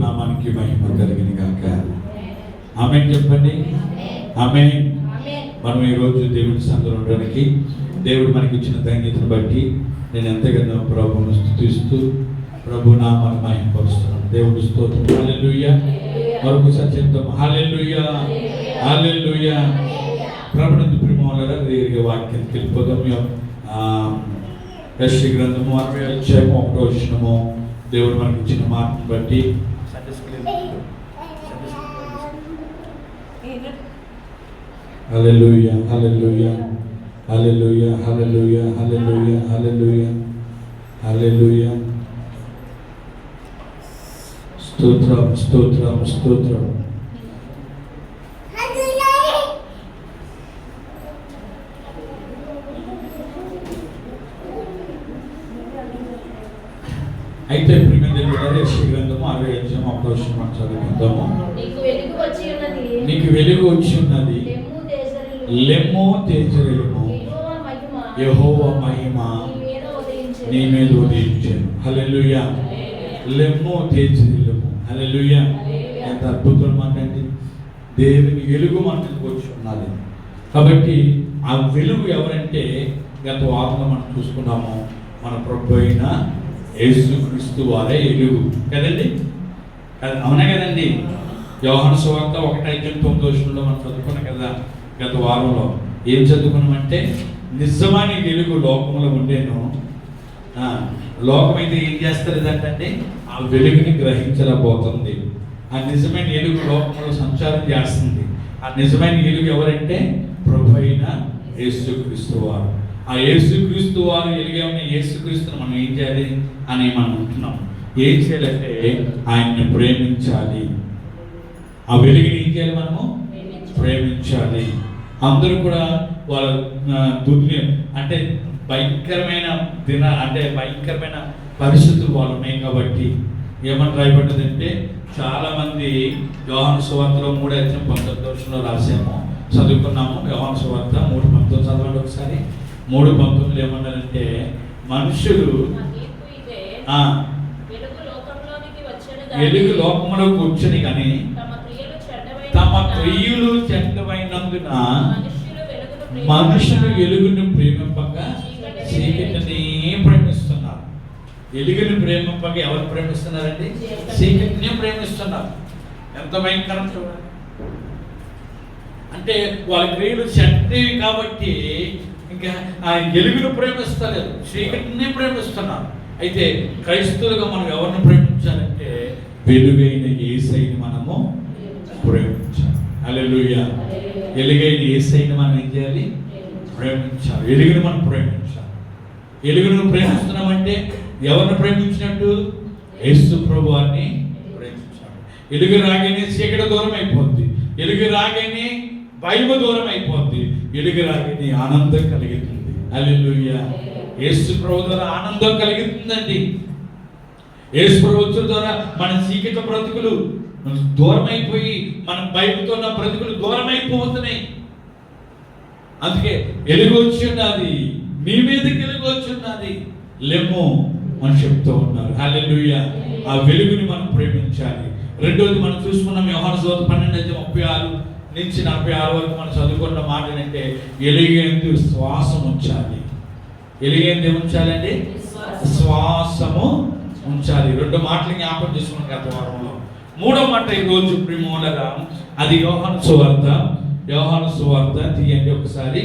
నామానికి మహిమ కలిగిన గాక. ఆమేన్ చెప్పండి. ఆమేన్. మనం ఈరోజు దేవుడి సంఘంలో ఉండడానికి దేవుడు మనకి ఇచ్చిన ధన్యతను బట్టి నేను ఎంతగానో ప్రభువును స్తుతిస్తూ ప్రభు నామాన్ని మహిమపరుస్తున్నాను. దేవుడి స్తోత్రం. హల్లెలూయా. మరొకసారి చెప్తాం హల్లెలూయా, హల్లెలూయా. ప్రభునందు ప్రియమైన దేవుని వాక్యానికి వెళ్ళిపోదాం. యెషయా గ్రంథము 60వ అధ్యాయం 1వ వచనము. దేవుడు మనకి ఇచ్చిన మాటను బట్టి హల్లెలూయా, హల్లెలూయా, హల్లెలూయా, హల్లెలూయా, హల్లెలూయా, హల్లెలూయా, హల్లెలూయా. స్తోత్రం, స్తోత్రం, స్తోత్రం. అయితే యెషయా గ్రంథము 60వ అధ్యాయం 1వ వచనం మనం చదువుకుందాము. నీకు వెలుగు వచ్చి ఉన్నది, లెమ్ము తేజరిల్లుము, యెహోవా మహిమ నీ మీద ఉదయించెను. హల్లెలూయా. లెమ్ము తేజరిల్లుము. హల్లెలూయా. ఎంత అద్భుతం మాట అండి. దేవుని వెలుగు మనకు వచ్చి ఉన్నది. కాబట్టి ఆ వెలుగు ఎవరంటే గత వారంలో మనం చూసుకున్నాము, మన ప్రభు అయిన యేసుక్రీస్తు వారే వెలుగు కదండి. అవునా కదండి. యోహాను సువార్త 1:9 మనం చదువుకున్నాం కదా గత వారంలో. ఏం చదువుకున్నామంటే నిజమైన వెలుగు లోకంలో ఉండేను. లోకం అయితే ఏం చేస్తలేదంటే ఆ వెలుగుని గ్రహించలేకపోతుంది. ఆ నిజమైన వెలుగు లోకంలో సంచారం చేస్తుంది. ఆ నిజమైన వెలుగు ఎవరంటే ప్రభు అయిన యేసుక్రీస్తు వారు. ఆ యేసుక్రీస్తు వారు వెలుగేమన్నా యేసుక్రీస్తుని మనం ఏం చేయాలి అని మనం అంటున్నాం. ఏం చేయాలంటే ఆయన్ని ప్రేమించాలి. ఆ వెలుగుని ఏం చేయాలి? మనము ప్రేమించాలి. అందరూ కూడా వాళ్ళ అంటే భయంకరమైన భయంకరమైన పరిస్థితులు వాళ్ళు ఉన్నాయి కాబట్టి ఏమని రాయబడ్డదంటే చాలామంది యోహాను సువార్తలో 3:19 రాసాము, చదువుకున్నాము. యోహాను సువార్త 3:19 చదవండి ఒకసారి. 3:19 ఏమన్నారంటే మనుషులు వెలుగు లోకంలోకి వచ్చని కానీ తమ క్రియలు చెడ్డమైనందున మనుషులు వెలుగును ప్రేమింపక చీకటిని ప్రేమిస్తున్నారు. వెలుగును ప్రేమింపక ఎవరు ప్రేమిస్తున్నారండి? చీకటిని ప్రేమిస్తున్నారు. ఎంత భయంకరం చూడండి. అంటే వాళ్ళ క్రియలు చెడ్డవి కాబట్టి ఇంకా ఆ వెలుగును ప్రేమిస్తలేదు, చీకటిని ప్రేమిస్తున్నారు. అయితే క్రైస్తవులుగా మనం ఎవరిని ప్రేమించాలంటే వెలుగైన యేసయ్యని మనము ప్రేమించాలి. హల్లెలూయా. వెలుగైన యేసయ్యని మనం ఏం చేయాలి? ప్రేమించాలి. వెలుగును మనం ప్రేమించాలి. వెలుగును ప్రేమిస్తున్నామంటే ఎవరిని ప్రేమించినట్టు? యేసు ప్రభువాన్ని ప్రేమించాలి. వెలుగు రాగానే చీకటి దూరం అయిపోద్ది. వెలుగు రాగానే భయము దూరం అయిపోద్ది. వెలుగు రాగానే ఆనందం కలుగుతుంది. హల్లెలూయా. యేసు ప్రభు ద్వారా ఆనందం కలుగుతుందండి. యేసు ప్రభు ద్వారా మన చీకటి బ్రతుకులు దూరం అయిపోయి మన భయంతో ఉన్న బ్రతుకులు దూరం అయిపోతున్నాయి. అందుకే వెలుగు వచ్చి ఉన్నది, మీ మీదకి వెలుగు వచ్చి ఉన్నది, లెమ్ము అని చెప్తూ ఉన్నారు. హల్లెలూయా. ఆ వెలుగుని మనం ప్రేమించాలి. రెండోది మనం చూసుకున్నాం యోహాను సువార్త 12:36 నుంచి 46 వరకు మనం చదువుకున్న మాట ఏంటంటే వెలుగైంది శ్వాసం ఉంచాలి. వెలుగైంది ఉంచాలండి, శ్వాసము ఉంచాలి. రెండు మాటలు జ్ఞాపకం చేసుకున్నాం గత వారంలో. మూడో మాట ఈరోజు ప్రిమోలగా అది యోహాను సువార్త తీయండి ఒకసారి.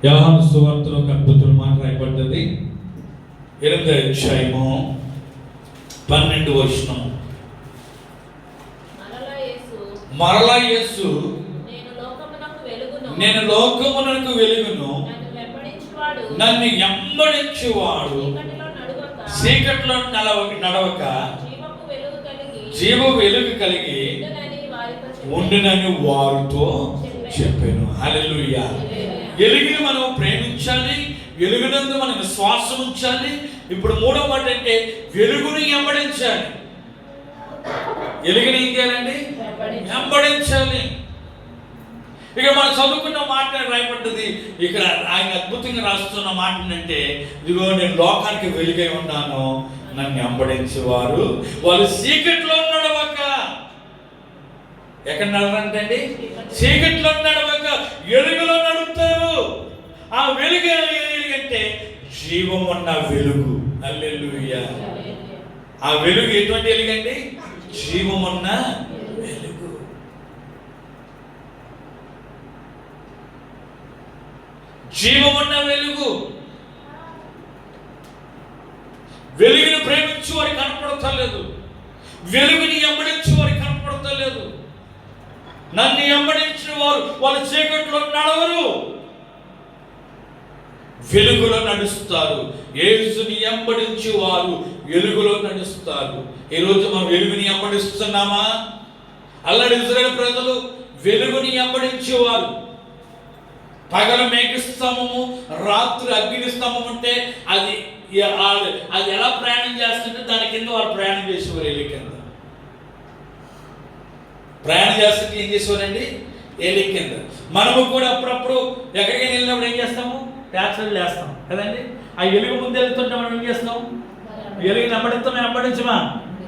యోహాను సువార్తలో ఒక అద్భుతమైన మాట రాయబడ్డది. 8వ అధ్యాయము 12వ వచనం. మరలా యేసు నేను లోకమునకు వెలుగును, నన్ను వెంబడించువాడు చీకటిలో నడవక జీవ వెలుగు కలిగి ఉండునని వారితో చెప్పాను. హల్లెలూయా. వెలుగుని మనం ప్రేమించాలి, వెలుగునందు మనం విశ్వాసం ఉంచాలి. ఇప్పుడు మూడో మాట అంటే వెలుగుని వెంబడించాలి. వెలుగుని ఏం చేయాలండి? వెంబడించాలి. ఇక మనం చదువుకున్న మాట రాయబడ్డది. ఇక్కడ ఆయన అద్భుతంగా రాస్తున్న మాట ఏంటంటే ఇదిగో నేను లోకానికి వెలుగై ఉన్నాను, నన్ను వెంబడించేవారు వాళ్ళు చీకట్లో నడవక, ఎక్కడ నడవంటండి? చీకట్లో నడవక వెలుగులో నడుపుతారు. ఆ వెలుగు అంటే జీవం ఉన్న వెలుగు. హల్లెలూయా. ఆ వెలుగు ఎటువంటి వెలుగండి? జీవం ఉన్న వెలుగు. జీవం ఉన్న వెలుగు. వెలుగుని ప్రేమించు వారికి కనపడతలేదు, వెలుగుని వెంబడించు వారికి కనపడతలేదు. నన్ను వెంబడించిన వారు వాళ్ళ చీకట్లో నడవరు, వెలుగులో నడుస్తారు. యేసుని వెంబడించి వారు వెలుగులో నడుస్తారు. ఈరోజు మనం వెలుగుని వెంబడిస్తున్నామా? అల్లడి ఇశ్రాయేలు ప్రజలు వెలుగుని వెంబడించేవారు. పగలు మేఘస్తంభము, రాత్రి అగ్ని స్తంభం ఉంటే అది ఎలా ప్రయాణం చేస్తుంటే దాని కింద వారు ప్రయాణం చేసేవారు. ఏలి కింద ప్రయాణం చేస్తుంటే ఏం చేసేవారండి? ఏలి కింద. మనము కూడా అప్పుడప్పుడు ఎక్కడికి వెళ్ళినప్పుడు ఏం చేస్తాము? ట్యాక్సీలు వేస్తాం కదండి. ఆ వెలుగు ముందు వెళ్తుంటే మనం ఏం చేస్తాం? వెలుగు వెంబడిస్తాం, వెంబడించమా?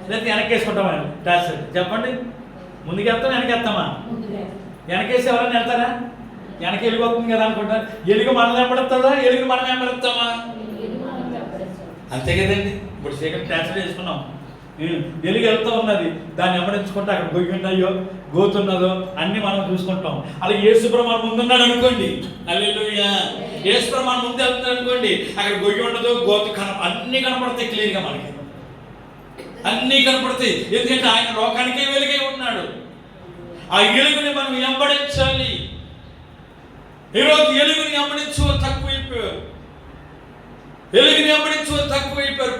లేకపోతే వెనకేసుకుంటామా? ట్యాక్సీ చెప్పండి. ముందుకు వెళ్తాం, వెనకేస్తామా? వెనకేసి ఎవరైనా వెళ్తారా? వెనక వెలుగు వస్తుంది కదా అనుకుంటారు. వెలుగు మనం వెంబడుతుందా? వెలుగు మనం వెంబడిస్తామా? అంతే కదండి. ఇప్పుడు చీకటి ట్యాక్సీ వేసుకున్నాం, వెలుగు వెళ్తూ ఉన్నది, దాన్ని వెంబడించుకుంటే అక్కడ గొయ్యి ఉన్నాయో గోతున్నదో అన్ని మనం చూసుకుంటాం. అలా యేసుప్రభు మన ముందున్నాడు అనుకోండి, హల్లెలూయా, యేసుప్రభు మన ముందు వెళ్తున్నాడు అనుకోండి, అక్కడ గొయ్యి ఉండదు, గోతు అన్ని కనపడతాయి క్లియర్గా, మనకి అన్నీ కనపడతాయి. ఎందుకంటే ఆయన లోకానికే వెలుగై ఉన్నాడు. ఆ వెలుగుని మనం వెంబడించాలి. ఈరోజు వెలుగుని వెంబడించు తక్కువైపోయారు, వెలుగుని వెంబడించు తక్కువైపోయారు.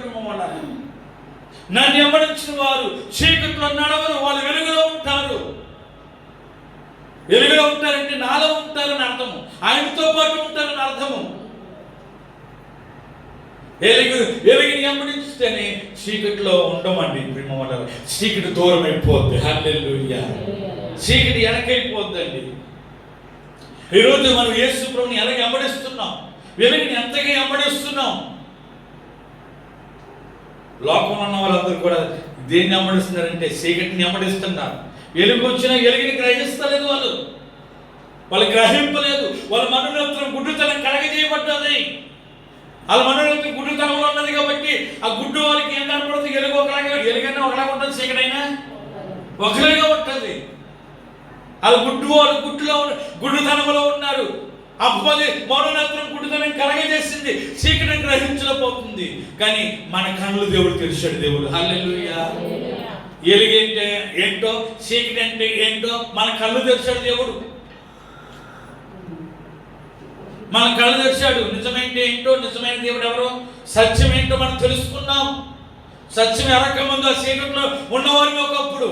నన్ను వెంబడించిన వారు చీకట్లో నడవరు, వాళ్ళు వెలుగులో ఉంటారు. వెలుగులో ఉంటారంటే నాలో ఉంటారని అర్థము, ఆయనతో పాటు ఉంటారని అర్థము. వెలుగుని వెంబడిస్తేనే చీకట్లో ఉండమండి. ప్రేమ చీకటి దూరం అయిపోద్ది. హల్లెలూయా. చీకటి వెనకైపోద్దండి. ఈరోజు మనం యేసు ప్రభువుని ఎలా వెంబడిస్తున్నాం? వెలుగుని ఎంతగా వెంబడిస్తున్నాం? లోకంలో ఉన్న వాళ్ళందరూ కూడా దేన్ని వెంబడిస్తున్నారంటే చీకటిని వెంబడిస్తున్నారు. వెలుగు వచ్చినా వెలుగుని గ్రహిస్తలేదు, వాళ్ళు గ్రహింపలేదు. వాళ్ళ మనోనేత్రం గుడ్డుతనం కలగజేయబడ్డది. వాళ్ళ మనోనేత్రం గుడ్డుతనంలో ఉన్నది కాబట్టి ఆ గుడ్డు వాళ్ళకి ఏం కనపడుతుంది? వెలుగు ఒకలాగా, వెలుగైనా ఒకలాగా ఉంటుంది, చీకటైనా ఒకలాగా ఉంటుంది. వాళ్ళు గుడ్డుతనంలో ఉన్నారు. అప్పది మనోనేత్రం గుడ్డుతనం కలగజేసింది, చీకటిని గ్రహించలేకపోతుంది. కానీ మన కళ్ళు దేవుడు తెలిసాడు. దేవుడు హల్లెలూయా. వెలుగంటే ఏంటో, చీకటి అంటే ఏంటో మన కళ్ళు తెరిచాడు దేవుడు. మన కళ్ళు తెరిచాడు. నిజమైంటే ఏంటో, నిజమైన దేవుడు ఎవరో, సత్యం ఏంటో మనం తెలుసుకున్నాం. సత్యం ఎరక ముందు ఆ చీకట్లో ఉన్నవారిని ఒకప్పుడు.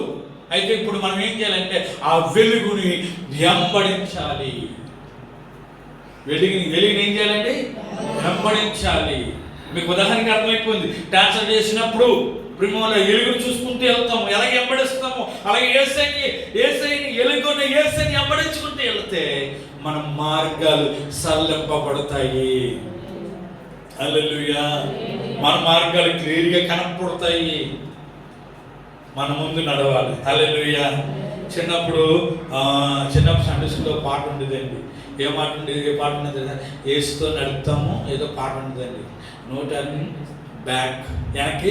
అయితే ఇప్పుడు మనం ఏం చేయాలంటే ఆ వెలుగుని వెంబడించాలి. వెలుగుని ఏం చేయాలండి? వెంబడించాలి. మీకు ఉదాహరణకి అర్థమైపోయింది. ట్రాన్స్ఫర్ చేసినప్పుడు ప్రేమలో వెలుగును చూసుకుంటూ వెళ్తాము, ఎలాగ వెంబడిస్తాము. అలాగే యేసయ్యని వెలుగున్న యేసయ్యని వెంబడించుకుంటూ వెళ్తే మన మార్గాలు సరళింపబడతాయి. హల్లెలూయా. మన మార్గాలు క్లియర్గా కనపడతాయి. మన ముందు నడవాలి. హల్లెలూయా. చిన్నప్పుడు సండే స్కూల్లో పాట ఉండేదండి. ఏ పాట ఉండేది? యేసుతో నడుపుతాము ఏదో పాట ఉండేదండి. నో టర్నింగ్ బ్యాక్,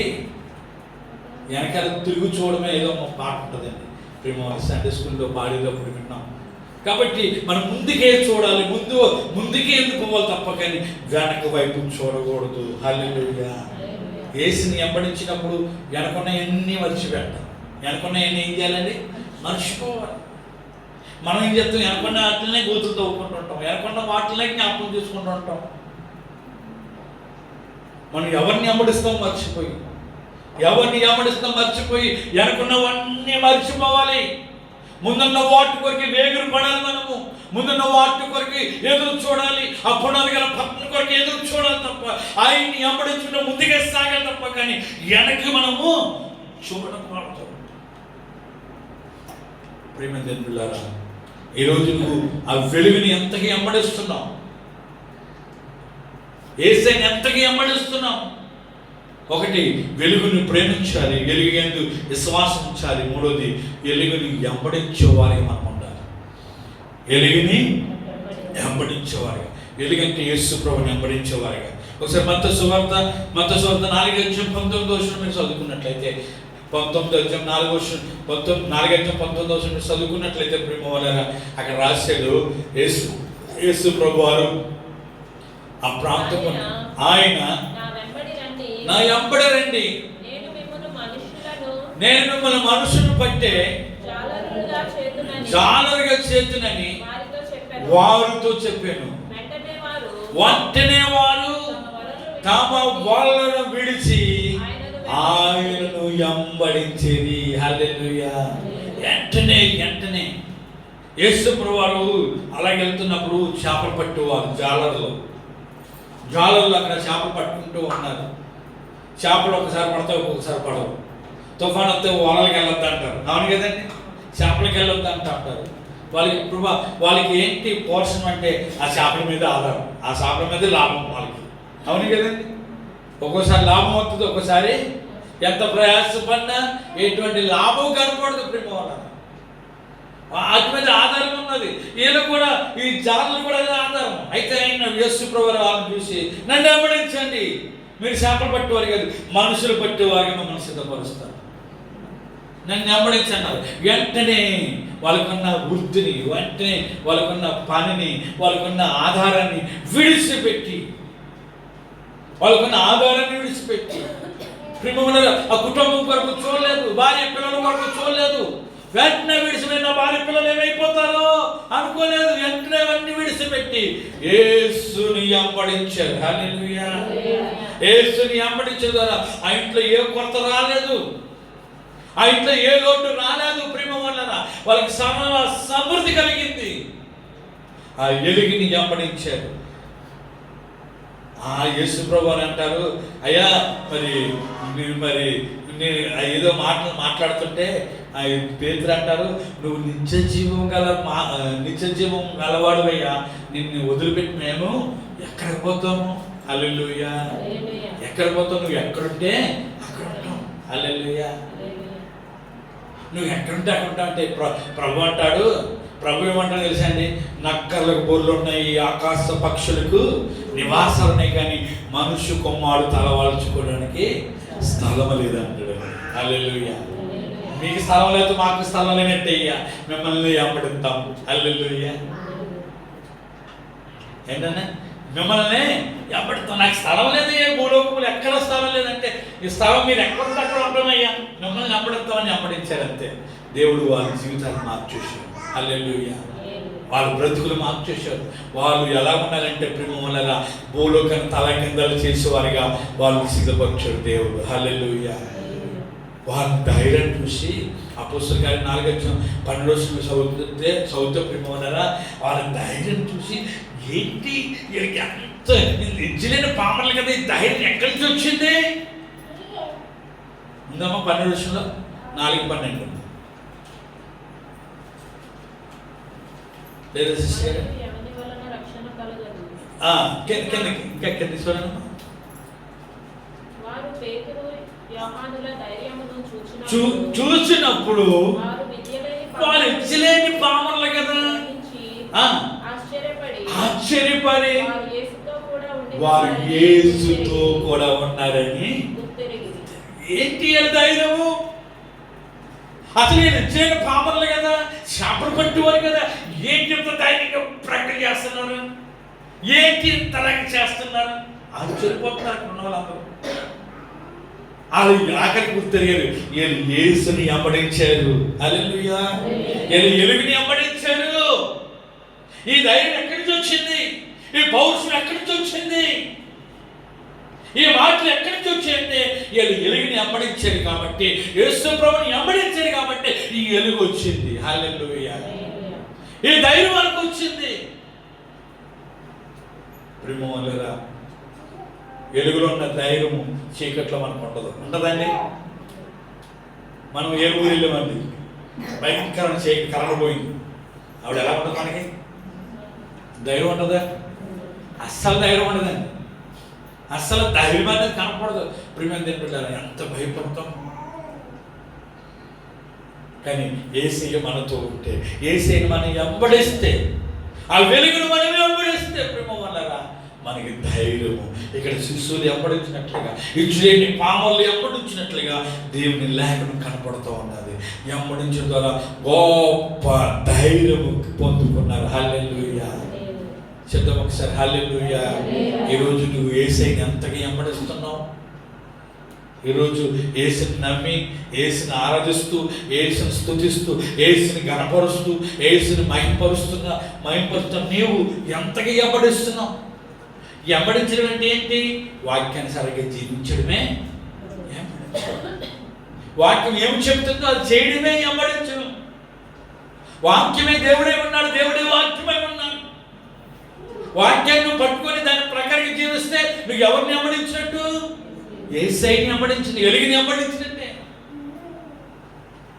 వెనకాల తిరుగు చూడమే ఏదో పాట ఉంటుందండి. ప్రేమ సండే స్కూల్లో పాడేటప్పుడు విన్నాం. కాబట్టి మనం ముందుకే చూడాలి, ముందుకే ఎందుకు పోవాలి తప్ప, కానీ వెనక వైపు చూడకూడదు. హల్లెలూయా. యేసుని వెంబడించినప్పుడు వెనకున్నవన్నీ మర్చిపెట్టాలి. వెనకున్నవన్నీ ఏం చేయాలండి? మర్చిపోవాలి. మనం ఏం చేస్తాం? వెనకున్న వాటినే గోతులు తవ్వుకుంటూ ఉంటాం, వెనకున్న వాటినే జ్ఞాపకం చేసుకుంటూ ఉంటాం. మనం ఎవరిని వెంబడిస్తాం? మర్చిపోయి వెనకున్నవన్నీ మర్చిపోవాలి. ముందున్న వాటి కొరికి వేగురు పడాలి. మనము ముందున్న వాటి కొరికి ఎదురు చూడాలి. ఆ పునాది గల భక్తుల కొరికి ఎదురు చూడాలి తప్ప, ఆయన్ని వెంబడించుకుంటే ముందుకే సాగాలి తప్ప, కానీ వెనక్కి మనము చూడకూడదు. ప్రేమదేవులారా, ఈరోజు నువ్వు ఆ వెలుగుని ఎంతగా వెంబడిస్తున్నావు? యేసయ్యని ఎంతగా వెంబడిస్తున్నావు? ఒకటి వెలుగుని ప్రేమించాలి, వెలుగుయందు విశ్వాసం ఉంచాలి. మూడోది వెలుగుని వెంబడించేవారిగా మనం ఉండాలి. వెలుగుని వెంబడించేవారిగా, వెలుగంటే యేసు ప్రభువుని వెంబడించేవారిగా. ఒకసారి మత్తయి సువార్త 4:19 మీరు చదువుకున్నట్లయితే, 4:19 చదువుకున్నట్లయితే ప్రేమ వాళ్ళ అక్కడ రాశాడు, యేసు ప్రభు వారు ఆ ప్రాంతం ఆయన నా వెంబడి రండి, నేను మిమ్మల్ని మనుషులను పట్టే జాలరుగా చేతునని వారితో చెప్పాను. వెంటనే వారు తమ వలలను విడిచి ఆయనను వెంబడించేది. హల్లెలూయా. వెంటనే యేసు ప్రభు వారు అలాగే వెళ్తున్నప్పుడు చేపలు పట్టేవారు. జాలర్లు అక్కడ చేపలు పట్టుకుంటూ ఉన్నారు. చేపలు ఒకసారి పడతాయి, ఒక్కొక్కసారి పడవు. తుఫాన్ వస్తే వలలకి వెళ్ళొద్దు అంటారు, అవును కదండి. చేపలకి వెళ్ళొద్దు అంటారు. వాళ్ళకి ఏంటి పోర్షన్ అంటే ఆ చేపల మీద ఆధారం, ఆ చేపల మీద లాభం వాళ్ళకి, అవును కదండి. ఒక్కోసారి లాభం అవుతుంది, ఒక్కోసారి ఎంత ప్రయాసపడినా ఎటువంటి లాభం కనపడదు ప్రేమ వాళ్ళ. వాటి మీద ఆధారం ఉన్నది. వీళ్ళు కూడా, ఈ జాతులు కూడా ఆధారం. అయితే ఆయన యేసు ప్రభువు వాళ్ళని చూసి నన్ను వెంబడించండి, మీరు చేపలు పట్టేవారు కాదు మనుషులు పట్టేవారుగా మమ్మల్ని సిద్ధపరుస్తారు, నన్ను వెంబడించన్నారు. వెంటనే వాళ్ళకున్న వృత్తిని, వెంటనే వాళ్ళకున్న పనిని, వాళ్ళకున్న ఆధారాన్ని విడిచిపెట్టి ఆ కుటుంబం కొరకు చూడలేదు, భార్య పిల్లల కొరకు చూడలేదు. వెంటనే విడిచిపెట్టిన భార్య పిల్లలు ఏమైపోతారో అనుకోలేదు. వెంటనే అన్ని విడిచిపెట్టి యేసుని వెంబడించారు. హల్లెలూయా. యేసుని వెంబడించే ద్వారా ఆ ఇంట్లో ఏ కొరత రాలేదు, ఆ ఇంట్లో ఏ లోటు రాలేదు. ప్రేమ వల్ల వాళ్ళకి సమృద్ధి కలిగింది. ఆ వెలుగుని వెంబడించారు. యేసు ప్రభు అని అంటారు, అయ్యా మరి ఏదో మాట్లాడుతుంటే పేతురు అంటారు, నువ్వు నిత్య జీవం గలవాడువయ్యా, నిన్ను వదిలిపెట్టి మేము ఎక్కడికి పోతాము? హల్లెలూయా. ఎక్కడికి పోతావు? నువ్వు ఎక్కడుంటే అక్కడ ఉంటావు. హల్లెలూయా. నువ్వు ఎక్కడుంటే అక్కడ ఉంటావు అంటే ప్రభు అంటాడు. ప్రభు ఏమంటాడు తెలుసా అండి? నక్కర్లకు బొర్లు ఉన్నాయి, ఆకాశ పక్షులకు నివాసాలు ఉన్నాయి, కానీ మనుష్య కొమ్మాడు తలవాల్చుకోవడానికి స్థలం లేదంటాడు. హల్లెలూయా. మీకు స్థలం లేదు, మాకు స్థలం లేనట్టయ్యా, మిమ్మల్ని వెంబడిస్తాం. హల్లెలూయా. ఏంటన్నా మిమ్మల్ని వెంబడిస్తాం. నాకు స్థలం లేదు, ఏ భూలోకములు ఎక్కడ స్థలం లేదంటే, ఈ స్థలం మీరు ఎక్కడుంటే అక్కడ ఉంటామయ్యా, మిమ్మల్ని వెంబడిస్తామని వెంబడించారు అంతే. దేవుడు వాళ్ళ జీవితాన్ని మార్చేశారు. హల్లెలూయా. వాళ్ళ బ్రతుకులు మార్చేశారు. వాళ్ళు ఎలా ఉన్నారంటే ప్రేమ వల్ల భూలోకాన్ని తల కిందలు చేసేవారిగా వాళ్ళు సిద్ధపరిచాడు దేవుడు. హల్లెలూయా. వాళ్ళ ధైర్యం చూసి అపోస్తలుల కార్యం 4:12 చదివితే ప్రేమ వల్ల వాళ్ళ ధైర్యం చూసి, ఏంటి వీళ్ళకి ఎంత ఎజ్జలేని పామర్లు కదా, ఈ ధైర్యం ఎక్కడి నుంచి వచ్చింది? ఉందమ్మా 12 4:12 లేదా సిస్టర్? కిందకి చూడమ్మా. చూసినప్పుడు వాళ్ళు ఎజ్జలేని పామర్లు కదా, ఆశ్చర్యపడి వారు యేసుతో కూడా ఉన్నారని. ఏంటి ధైర్యము? అసలు ఎజ్జలేని పామర్లు కదా, చేపలు పట్టువారు కదా, ఏంటి ఇంత ధైర్యంగా ప్రకటన చేస్తున్నారు, ఏంటి ఇంతలాగా చేస్తున్నారు? ఆశ్చర్యపోతున్నారు ఉన్న వాళ్ళందరూ. వాళ్ళు ఆఖరికి గుర్తెరిగారు, వీళ్ళు యేసుని వెంబడించారు. హల్లెలూయా. వీళ్ళు వెలుగుని వెంబడించారు. ఈ ధైర్యం ఎక్కడి నుంచి వచ్చింది? ఈ పౌరుషం ఎక్కడి నుంచి వచ్చింది? ఈ మాటలు ఎక్కడి నుంచి వచ్చాయంటే వీళ్ళు వెలుగుని వెంబడించారు కాబట్టి, యేసు ప్రభువుని వెంబడించారు కాబట్టి ఈ వెలుగు వచ్చింది. హల్లెలూయా. ఈ ధైర్యం మనకు వచ్చింది. ప్రేమ వల్లరా వెలుగులో ఉన్న ధైర్యము చీకట్లో మనకు ఉండదు. ఉండదండి. మనం ఏ ఊరు వెళ్ళామండి, భయంకరమైన చీకటి కరెంట్ పోయింది, ఆవిడ ఎలా ఉంటుంది? మనకి ధైర్యం ఉండదా? అస్సలు ధైర్యం ఉండదండి. అసలు ధైర్యం అనేది కనపడదు. ప్రియమైన బిడ్డలారా, ఎంత భయపడతాం. కానీ యేసయ్య మనతో ఉంటే, యేసయ్యను మనం వెంబడిస్తే, ఆ వెలుగును మనం వెంబడిస్తే ప్రేమ వల్లరా మనకి ధైర్యము. ఇక్కడ శిశువులు వెంబడించినట్లుగా, ఇచ్చులేని పాములు వెంబడించినట్లుగా దేవుని లేఖనం కనపడుతూ ఉన్నది. వెంబడించడం ద్వారా గొప్ప ధైర్యము పొందుకున్నారు. హల్లెలూయా. చెప్తాం ఒకసారి హల్లెలూయా. ఈరోజు నువ్వు యేసయ్యని ఎంతగా వెంబడిస్తున్నావు? ఈరోజు యేసుని నమ్మి, యేసుని ఆరాధిస్తూ, యేసుని స్తుతిస్తూ, యేసుని గణపరుస్తూ, యేసుని మహింపరుస్తున్న నీవు ఎంతగా వెంబడిస్తున్నావు? వెంబడించడం అంటే ఏంటి? వాక్యానుసారంగా జీవించడమే. వాక్యం ఏమి చెప్తుందో అది చేయడమే వెంబడించడం. వాక్యమే దేవుడే ఉన్నాడు, దేవుడే వాక్యమై ఉన్నాడు. వాక్యాన్ని పట్టుకొని దాని ప్రకారం జీవిస్తే నువ్వు ఎవరిని వెంబడించినట్టు? యేసయ్యని వెంబడించిన, వెలుగుని వెంబడించినట్టే.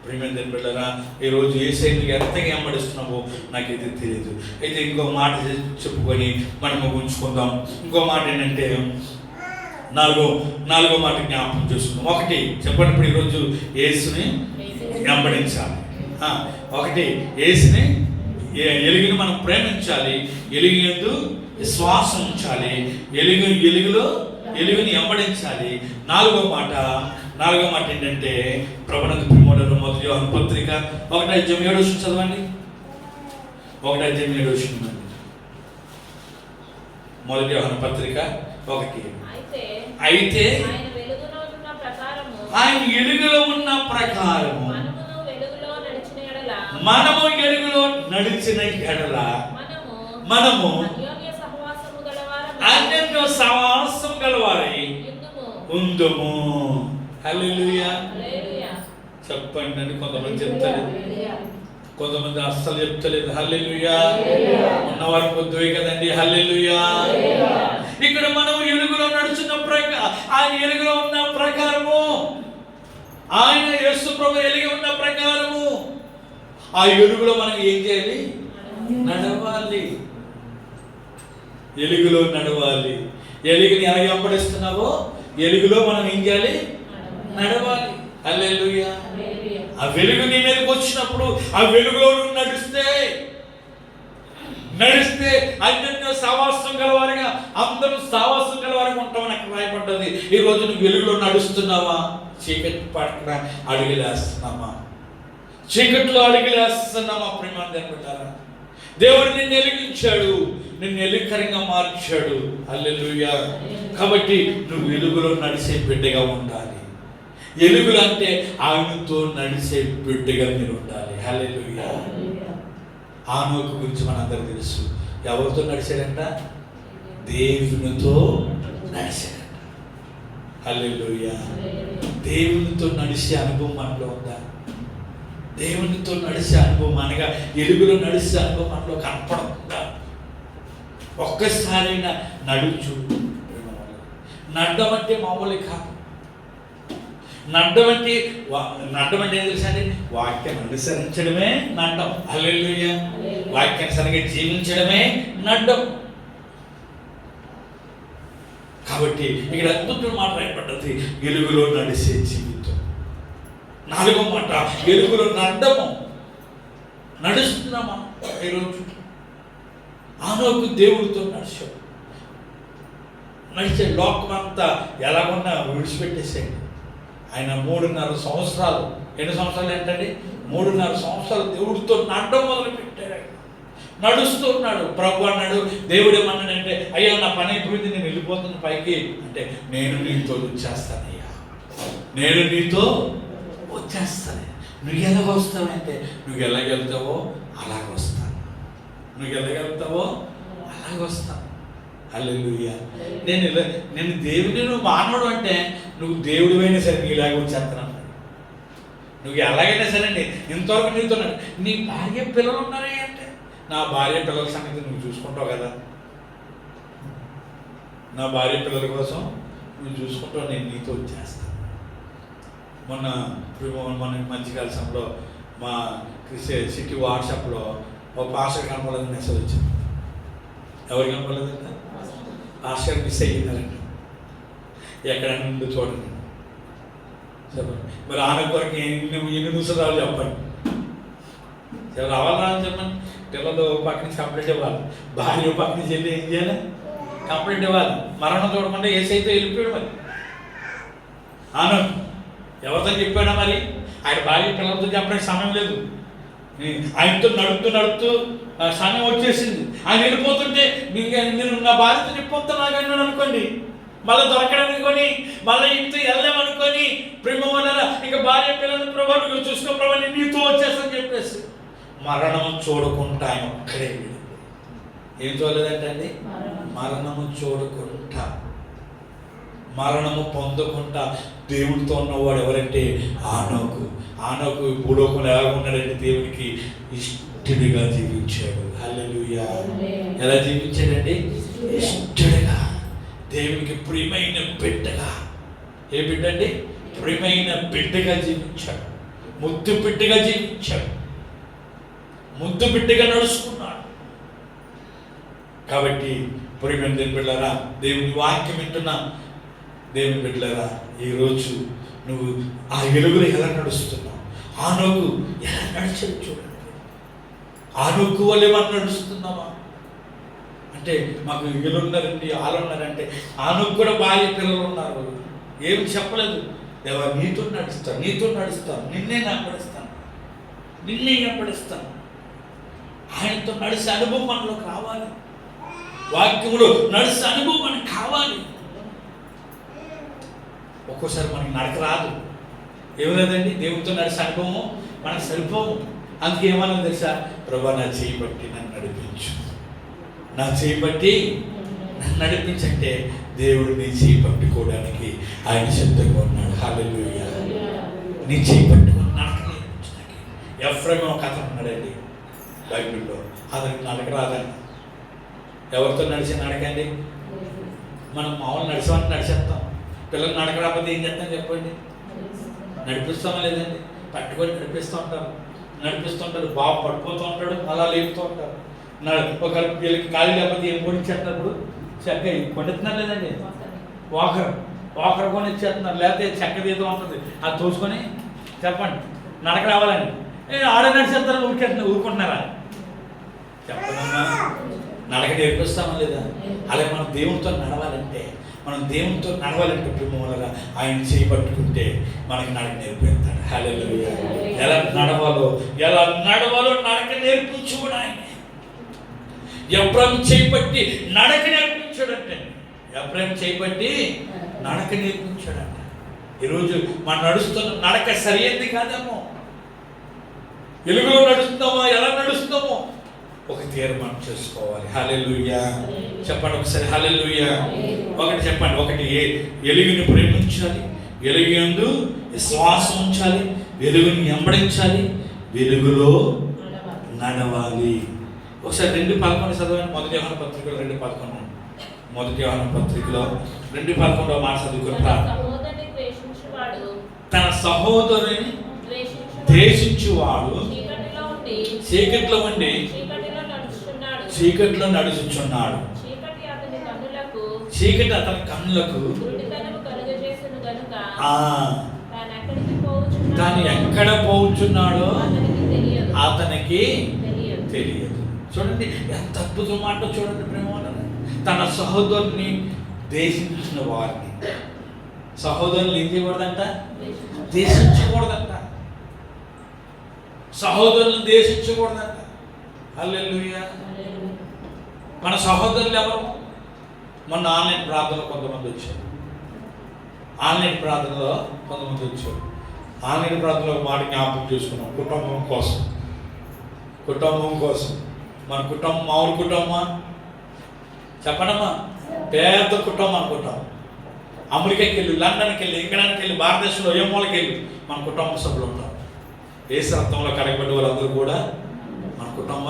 ప్రియమైన బిడ్డలారా, ఈరోజు యేసయ్యని ఎంతగా వెంబడిస్తున్నావో నాకైతే తెలియదు. అయితే ఇంకో మాట చెప్పుకొని మనం ఉంచుకుందాం. ఇంకో మాట ఏంటంటే నాలుగో మాట జ్ఞాపకం చేసుకుందాం. ఒకటి చెప్పండి, ఇప్పుడు ఈరోజు యేసుని వెంబడించాలి. ఒకటి, యేసుని ఎలుగుని మనం ప్రేమించాలి, ఎలుగు యందు విశ్వాసం ఉంచాలి, ఎలుగుని వెంబడించాలి. నాలుగో మాట ఏంటంటే ప్రభునందు ప్రియమైన మొదటి యోహాను పత్రిక 1:7 చదవండి. 1:7 మొదటి యోహాను పత్రిక 1. అయితే ఆయన వెలుగులో ఉన్న ప్రకారము మనము వెలుగులో నడిచిన ఎడల మనము అన్యోన్య సహవాసం గలవారై ఉందుము. హల్లెలూయా. చెప్పండి అని కొంతమంది చెప్తలేదు, కొంతమంది అస్సలు చెప్తలేదు. హల్లెలూయా. ఉన్నవారు పొద్దువే కదండి. హల్లెలూయా. ఇక్కడ మనం ఎలుగులో నడుచున్న ఆయన ఎలుగులో ఉన్న ప్రకారము, ఆయన యేసు ప్రభు ఎలుగు ఉన్న ప్రకారము ఆ ఎలుగులో మనం ఏం చేయాలి? నడవాలి. ఎలుగులో నడవాలి. ఎలుగుని ఎలా వెంబడిస్తున్నావో ఎలుగులో మనం ఏం చేయాలి? నడవాలి. హల్లెలూయా. ఆ వెలుగు నీ మీదకి వచ్చినప్పుడు ఆ వెలుగులో నడిస్తే అన్యోన్య సావాసం గలవారిగా, అందరూ సావాసం గలవారిగా ఉంటామని అక్కడ రాయబడ్డది. ఈ రోజు నువ్వు వెలుగులో నడుస్తున్నావా? చీకటి పక్కన అడుగులేస్తున్నామా? చీకట్లో అడుగులేస్తున్నామా? ప్రేమ పెట్టారా? దేవుడు నిన్ను వెలిగించాడు, నిన్ను వెలుగుకరంగా మార్చాడు. హల్లెలూయా. కాబట్టి నువ్వు వెలుగులో నడిచే బిడ్డగా ఉండాలి. ఎలుగులు అంటే ఆయనతో నడిచే బిడ్డగా మీరు ఉండాలి. హల్లెలూయా. ఆనోకు గురించి మనందరికీ తెలుసు. ఎవరితో నడిచాడంట? దేవునితో నడిచాడంట. హల్లెలూయా. దేవునితో నడిచే అనుభవం మనలో ఉందా? దేవునితో నడిచే అనుభవం అనగా ఎలుగులో నడిచే అనుభవం మనలో కనపడుతుందా? ఒక్కసారైనా నడుచు. నడ్డం అంటే మామూలు కాదు. నడ్డం అంటే ఏం తెలుసా అండి? వాక్యం అనుసరించడమే నడ్డం. హల్లెలూయా. వాక్యానుసారంగా జీవించడమే నడ్డం. కాబట్టి ఇక్కడ అద్భుతమైన మాట రాయబడ్డది, ఎలుగులో నడిచే జీవితం. నాలుగో మాట, ఎలుగులో నడ్డము. నడుస్తున్నామా? ఈరోజు ఆనోకు దేవుడితో నడిచే లోకం అంతా ఎలాగున్నా విడిచిపెట్టేసేయండి. ఆయన 3.5 సంవత్సరాలు, ఎన్ని సంవత్సరాలు ఏంటండి? 3.5 సంవత్సరాలు దేవుడితో నడడం మొదలుపెట్టాడు. నడుస్తూ ఉన్నాడు. ప్రభు అన్నాడు, దేవుడు ఏమన్నాడంటే, అయ్యా నా పని అయిపోయింది, నేను వెళ్ళిపోతున్న పైకి అంటే, నేను నీతో వచ్చేస్తానయ్యా, నేను నీతో వచ్చేస్తాను. నువ్వు ఎలాగ వస్తావంటే, నువ్వు ఎలాగెళ్తావో అలాగ వస్తాను, నువ్వు ఎలాగెళ్తావో అలాగ వస్తాను. హల్లెలూయా. నేను దేవుని, నువ్వు మానవుడు అంటే నువ్వు దేవుడు అయినా సరే నీలాగ వచ్చేస్తాను. నువ్వు ఎలాగైనా సరే అండి, ఇంతవరకు నీతో నీ భార్య పిల్లలు ఉన్నారే అంటే, నా భార్య పిల్లల సంగతి నువ్వు చూసుకుంటావు కదా, నా భార్య పిల్లల కోసం నువ్వు చూసుకుంటావు, నేను నీతో వచ్చేస్తాను. మొన్న మధ్యకాలంలో మా సిటీ వాట్సాప్లో ఒక పాస్టర్ కనపడలేదు మెసేజ్ వచ్చింది. ఎవరు కనపడలేదంట? Pastor miss అయ్యిందంట. ఎక్కడైనా నుండి చూడండి, చెప్పండి. మరి ఆమె కొరకు ఎన్ని నిమిషాలు రావాలి చెప్పండి. రావాలా అని చెప్పండి. పిల్లలు పక్క నుంచి కంప్లైంట్ ఇవ్వాలి, భార్య పక్క నుంచి వెళ్ళి ఏం చేయాలి, కంప్లైంట్ ఇవ్వాలి. మరణం చూడకుండా ఏసైతే వెళ్ళిపోయాడు. మరి ఆను ఎవరితో చెప్పాడా? మరి ఆయన భార్య పిల్లలతో చెప్పడానికి సమయం లేదు. ఆయనతో నడుపుతూ సమయం వచ్చేసింది. ఆయన వెళ్ళిపోతుంటే నేను నా భార్యతో చెప్పొస్తాను అన్నాడు అనుకోండి, మళ్ళీ దొరకడానికి కొని మళ్ళీ ఇంటితో వెళ్ళామనుకొని ప్రేమ వల్ల ఇక భార్య పిల్లల ప్రభావం చూసుకో ప్రభావ నేను నీతో వచ్చేస్తాను చెప్పేసి మరణము చూడకుండా ఆయన ఒక్కడే. ఏం చూడలేదంటే అండి, మరణము చూడకుండా, మరణము పొందకుండా దేవుడితో ఉన్నవాడు ఎవరంటే ఆనోకు. ఆనోకు భూలోకంలో ఎలా ఉన్నాడంటే దేవునికి ఇష్టడిగా జీవించాడు. హల్లెలూయా. ఎలా జీవించాడండి? ఇష్టడిగా, దేవునికి ప్రియమైన బిడ్డగా. ఏ బిడ్డ అండి? ప్రియమైన బిడ్డగా జీవించాడు, ముద్దు బిడ్డగా జీవించాడు, ముద్దు బిడ్డగా నడుచుకున్నాడు. కాబట్టి ప్రియమైన దేవుని బిడ్డలారా, దేవుని వాక్యం వింటున్నా దేవుని బిడ్డలారా, ఈరోజు నువ్వు ఆ వెలుగులో ఎలా నడుస్తున్నావు? ఆనోకు ఎలా నడిచాడు చూడండి. ఆనోకు వల్ల మనం నడుస్తున్నావా అంటే మాకు వీళ్ళు ఉన్నారండి, వాళ్ళు ఉన్నారంటే ఆనోకు కూడా భార్య పిల్లలు ఉన్నారు. ఏమి చెప్పలేదు, దేవా నీతో నడుస్తాను, నీతో నడుస్తాను, నిన్నే వెంబడిస్తాను, నిన్నే వెంబడిస్తాను. ఆయనతో నడిచే అనుభవం మనలో కావాలి, వాక్యంలో నడిచే అనుభవం మనకు కావాలి. ఒక్కోసారి మనకి నడక రాదు, ఏం లేదండి, దేవుడితో నడిచే అనుభవం మనకు సరిపోము. అందుకే ఏమన్నా తెలుసా, ప్రభా నా చేయి బట్టి నన్ను నడిపించు, నా చేయి బట్టి నన్ను నడిపించంటే దేవుడు నీ చేయి పట్టుకోవడానికి ఆయన సిద్ధంగా ఉన్నాడు. హల్లెలూయా. నీ చేయి పట్టుకొని నడక నేర్పించడానికి. ఎఫ్రైము ఒక కథ ఉన్నాడండి బైబిల్లో, అతనికి నడక రాదండి. ఎవరితో నడిచి నడకండి? మనం మామూలు నడిచామని నడిచేస్తాం. పిల్లలు నడక రాకపోతే ఏం చేస్తాం చెప్పండి? నడిపిస్తామా లేదండి? పట్టుకొని నడిపిస్తుంటారు, బాబు పడిపోతూ ఉంటాడు, అలా లేపుతూ ఉంటారు. ఒక వీళ్ళకి ఖాళీ లేకపోతే ఏం కొనిచ్చేస్తున్నారు? చెక్క కొనిస్తున్నారు లేదండి, వాకర్ కొనిచ్చేస్తున్నారు, లేకపోతే చెక్క తీయడం ఉంటుంది, అది తోసుకొని చెప్పండి నడక రావాలని ఆడ నడిచేస్తారు. ఊరుకుంటున్నారా? చెప్పదమ్మా, నడక నేర్పిస్తామా లేదా? అలాగే మనం దేవునితో నడవాలంటే ప్రేమ వల్ల ఆయన చేపట్టుకుంటే మనకి నడక నేర్పిస్తాడు. హల్లెలూయా. ఎలా నడవాలో నడక నేర్పించుకోడు ఆయన. ఎఫ్రాయిము చేపట్టి నడక నేర్పించాడంటే, ఎఫ్రాయిము చేపట్టి నడక నేర్పించాడంట. ఈరోజు మనం నడుస్తున్న నడక సరైనది కాదేమో. వెలుగులో నడుస్తున్నామో, ఎలా నడుస్తున్నామో ఒక తీర్మానం చేసుకోవాలి. హల్లెలూయా. చెప్పండి ఒకసారి హల్లెలూయా. ఒకటి చెప్పండి, ఒకటి వెలుగుని ప్రేమించాలి, వెలుగునందు విశ్వాసం ఉంచాలి, వెలుగుని వెంబడించాలి, వెలుగులో నడవాలి. ఒకసారి 2:11 చదవండి. మొదటి యోహాను పత్రికలో 2:11, మొదటి యోహాను పత్రికలో 2:11 మాట చదువుకుంటా. తన సహోదరుని ద్వేషించువాడు చీకట్లో ఉండి చీకట్లో నడుచుచున్నాడు, చీకటి అతని కన్నులకు తాను ఎక్కడ పోచున్నాడో అతనికి తెలియదు. చూడండి ఎంత అద్భుతం మాట చూడండి ప్రేమ. తన సహోదరుని ద్వేషించిన వారిని, సహోదరులు ఏం చేయకూడదంట? ద్వేషించకూడదంట, సహోదరులను ద్వేషించకూడదంట. హల్లెలూయా. మన సహోదరులు ఎవరు? మొన్న ఆన్లైన్ ప్రార్థనలో కొంతమంది వచ్చారు. ఆన్లైన్ ప్రార్థనలో మాట జ్ఞాపకం చేసుకున్నాం. కుటుంబం కోసం మన కుటుంబం మామూలు కుటుంబం చెప్పడమ్మా, పెద్ద కుటుంబం అనుకుంటాం. అమెరికాకి వెళ్ళి, లండన్కి వెళ్ళి, ఇంగ్లాండ్కి వెళ్ళి, భారతదేశంలో ఏ మూలకి వెళ్ళి మన కుటుంబ సభ్యులు ఉంటాం. యేసు రక్తంలో కడగబడ్డ వాళ్ళందరూ కూడా మన కుటుంబ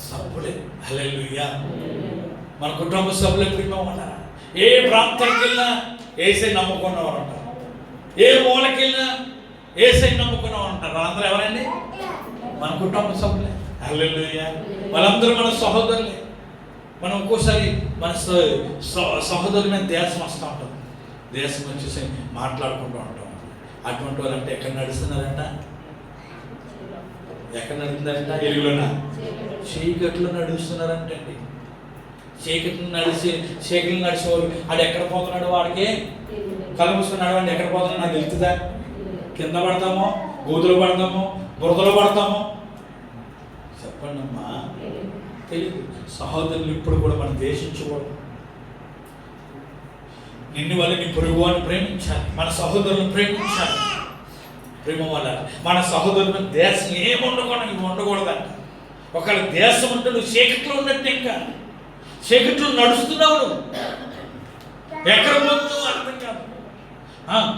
సభ్యులే. హల్లెలూయా. మన కుటుంబ సభ్యులే ప్రేమ ఉన్నారా? ఏ ప్రాంతానికి వెళ్ళినా యేసే నమ్ముకున్నవారు ఉంటారు, ఏ మూలకి వెళ్ళినా యేసే నమ్ముకున్నవారు ఉంటారు. అందరూ ఎవరండి? మన కుటుంబ సభ్యులే. హల్లెలూయా. వాళ్ళందరూ మన సహోదరులే. మనం ఒక్కోసారి మన సహోదరుల మీద దేశం వస్తూ ఉంటుంది. దేశం వచ్చేసి మాట్లాడుకుంటూ ఉంటాం. అటువంటి వాళ్ళు అంటే ఎక్కడ నడుస్తున్నారంట? ఎక్కడ నడుస్తుందంట? వెలుగులోనా? చీకట్లో నడుస్తున్నారంటండి. చీకట్లు నడిచేవాడు ఆడు ఎక్కడ పోతున్నాడు? వాడికి కళ్ళు మూసుకున్నాడు. వాడిని ఎక్కడ పోతున్నాడు నాకు తెలుస్తుందా? కింద పడతామో, గోతులు పడతామో, బురదలో పడతామో? చెప్పండి అమ్మా. తెలియదు. సహోదరులు ఇప్పుడు కూడా మనం దేశించకూడదు. నిన్ను వల్ల నీ పొరుగు అని ప్రేమించాలి. మన సహోదరులను ప్రేమించాలి. ప్రేమ వల్ల మన సహోదరుల దేశం ఏముండకూడదు, ఇవి ఉండకూడదంట. ఒకవేళ దేశం అంటే నువ్వు చీకట్లో ఉన్నట్టు, ఇంకా చీకట్లో నడుస్తున్నావు నువ్వు. ఎక్కడ పోతున్నావు అర్థం కాదు.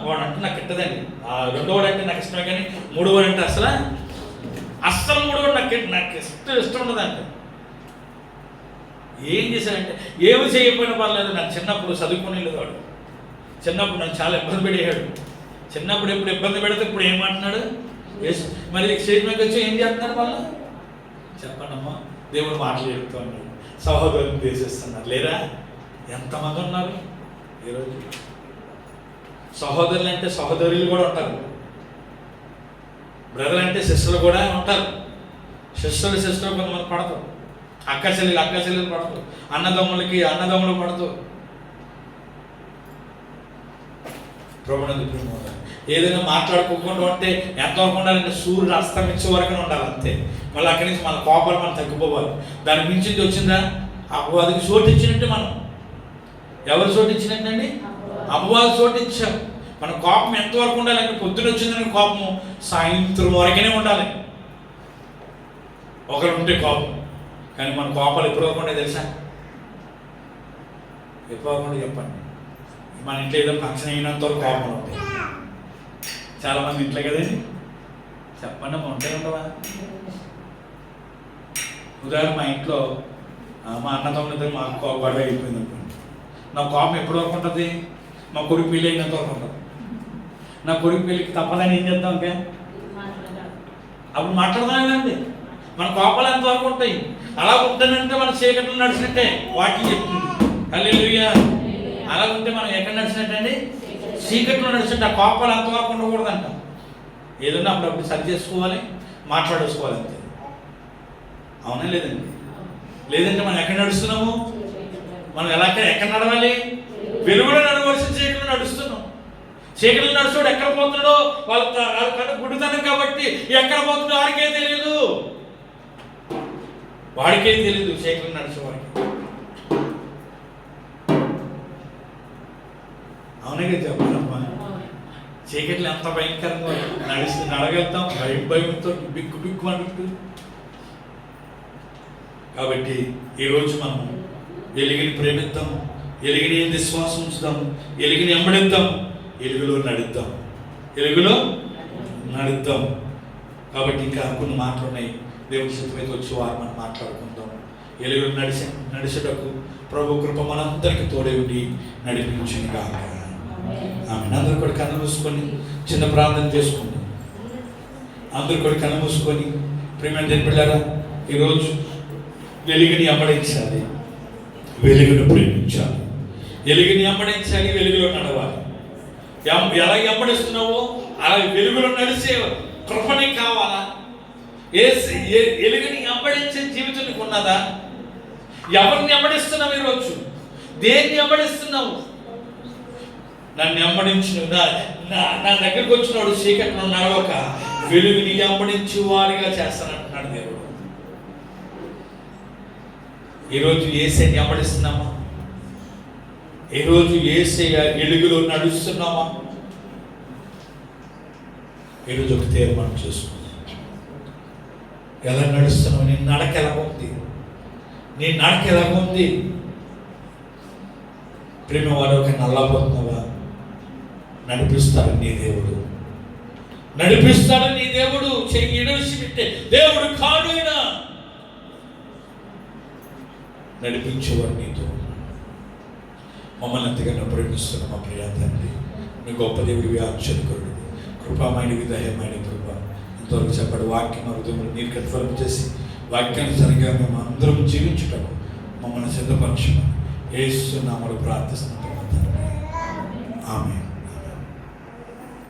వాడు అంటే నాకు ఇట్టదండి. రెండో వాడు అంటే నాకు ఇష్టమే, కానీ మూడో వాడు అంటే అస్సలు మూడో వాడు నాకు ఇష్టం ఉండదంటే. ఏం చేశాడంటే ఏమి చేయకపోయినా పర్లేదు. నాకు చిన్నప్పుడు చదువుకునేది వాడు. చిన్నప్పుడు నన్ను చాలా ఇబ్బంది పెట్టేశాడు. చిన్నప్పుడు ఎప్పుడు ఇబ్బంది పెడితే ఇప్పుడు ఏమంటున్నాడు? మరి స్టేజ్ మీద వచ్చి ఏం చేస్తున్నారు వాళ్ళు? చెప్పండమ్మా. దేవుడు మాటలు చెప్తూ ఉన్నాడు. సహోదరులు దేశిస్తున్నారు లేరా? ఎంతమంది ఉన్నారు ఈరోజు? సహోదరులు అంటే సహోదరులు కూడా ఉంటారు. బ్రదర్ అంటే సిస్టర్లు కూడా ఉంటారు. సిస్టర్లు కొంతమంది పడతారు. అక్క చెల్లెలు పడతారు. అన్నదమ్ములు పడతారు. ప్రభునందు ఏదైనా మాట్లాడుకోకుండా ఉంటే ఎంతవరకు ఉండాలంటే సూర్యుడు అస్తమించే వరకు ఉండాలి అంతే. మళ్ళీ అక్కడి నుంచి మన కోపాలు మనం తగ్గిపోవాలి. దాని మించింది వచ్చిందా అపవాదికి చోటు ఇచ్చినట్టే. మనం ఎవరు చోటు ఇచ్చినట్టండి? అపవాది చోటు ఇచ్చాం. మన కోపం ఎంతవరకు ఉండాలంటే పొద్దున వచ్చిందని కోపము సాయంత్రం వరకనే ఉండాలి. ఒకరు ఉంటే కోపం, కానీ మన కోపాలు ఎప్పుడు వరకు ఉండే తెలుసా? ఎప్పుడు వరకు చెప్పండి. మన ఇంట్లో ఏదో ఫంక్షన్ అయినంత వరకు కోపం ఉంటాయి. చాలామంది ఇంట్లో కదండి. చెప్పండి అమ్మ, ఉంటే ఉండవా? ఉదాహరణ మా ఇంట్లో మా అన్నదమ్ములిద్దరు మాకు గొడవ అయిపోయింది అనుకోండి. నా కోపం ఎప్పటి వరకు ఉంటుంది? మా కొడుకు పెళ్ళి అయినంత వరకు ఉంటుంది. నా కొడుకు పెళ్ళికి తప్పదని ఏం చేద్దాం? ఇంకా అప్పుడు మాట్లాడదాం కదండి. మన కోపాలు ఎంతవరకు ఉంటాయి? అలా ఉంటానంటే మన చీకట్లో నడిచినట్టే వాకింగ్ చెప్తుంది. హల్లెలూయా. అలా ఉంటే మనం ఎక్కడ నడిచినట్టండి? చీకట్లో నడిచినట్టు. ఆ కోపాలు అంతవరకు ఉండకూడదంట. ఏదన్నా అప్పుడప్పుడు సరి చేసుకోవాలి, మాట్లాడేసుకోవాలి అంతే. అవునా లేదండి? లేదంటే మనం ఎక్కడ నడుస్తున్నాము? మనం ఎక్కడ నడవాలి? వెలుగులో నడవలసిన చీకట్లో నడుస్తున్నాం. చీకట్లో నడుస్తాడు ఎక్కడ పోతున్నాడో వాళ్ళ గుడ్డితనం కాబట్టి ఎక్కడ పోతున్నాడో వాడికే తెలియదు. చీకట్లో నడిచేవాడికి. అవునే కదా చెప్పాలమ్మా. చీకట్లు ఎంత భయంకరంగా నడగలుగుతాం, భయంతో బిక్కు అంటూ. కాబట్టి ఈరోజు మనం వెలుగుని ప్రేమిద్దాం, వెలుగుని విశ్వాసం ఉంచుదాం, వెలుగుని వెంబడిద్దాం, వెలుగులో నడుద్దాం. కాబట్టి ఇంకా కొన్ని మాటలు ఉన్నాయి. దేవుని చిత్తమైతే వచ్చి వారు మనం మాట్లాడుకుందాం. వెలుగులో నడిచేటకు ప్రభు కృప మనందరికీ తోడే ఉండి నడిపించింది కాక. ఆమె అందరూ కూడా కన్ను మూసుకొని చిన్న ప్రార్థన చేసుకుందాం. అందరూ కూడా కన్ను మూసుకొని ప్రేమ పిల్లారా, ఈరోజు వెలుగుని వెంబడించాలి, వెలుగును ప్రేమించాలి, వెలుగుని వెంబడించాలి, వెలుగులో నడవాలి. ఎలా వెంబడిస్తున్నావో అలా వెలుగులో నడిచే కృపని కావాలా? వెలుగుని వెంబడించే జీవితం నీకు ఉన్నదా? ఎవరిని వెంబడిస్తున్నావు? ఈరోజు దేన్ని వెంబడిస్తున్నావు? నన్ను వెంబడించిన నా దగ్గరికి వచ్చినవాడు చీకట్లో నడవక వెలుగుని వెంబడించి వారిగా చేస్తానంటున్నాడు దేవుడు. ఈరోజు యేసయ్యని వెంబడిస్తున్నామా? ఈరోజు యేసయ్య వెలుగులో నడుస్తున్నామా? ఈరోజు ఒక తీర్మానం చేసుకున్నాం. ఎలా నడుస్తున్నావు? నీ నడక ఎలా ఉంది? ప్రేమ వారికి నల్లబోతున్నావా? నడిపిస్తాడు నీ దేవుడు. చెయ్యి ఇడవిసి పెట్టే దేవుడు కాడు. నడిపించేవాడు నీతో. మమ్మల్ని ఎంతగానో ప్రేమిస్తున్న మా ప్రియ తండ్రి, మీ గొప్ప దేవుడివి, ఆశ్చర్యకరుడు, కృపామయుడివి, దయమైన కృప. ఇంతవరకు చెప్పాడు వాక్యం హృదయంలో నీరు కన్ఫర్మ్ చేసి వాక్యానుసారంగా మేము అందరం జీవించుటకు మమ్మల్ని సిద్ధపరచమని యేసు నామములో ప్రార్థిస్తున్నాము తండ్రి. ఆమేన్.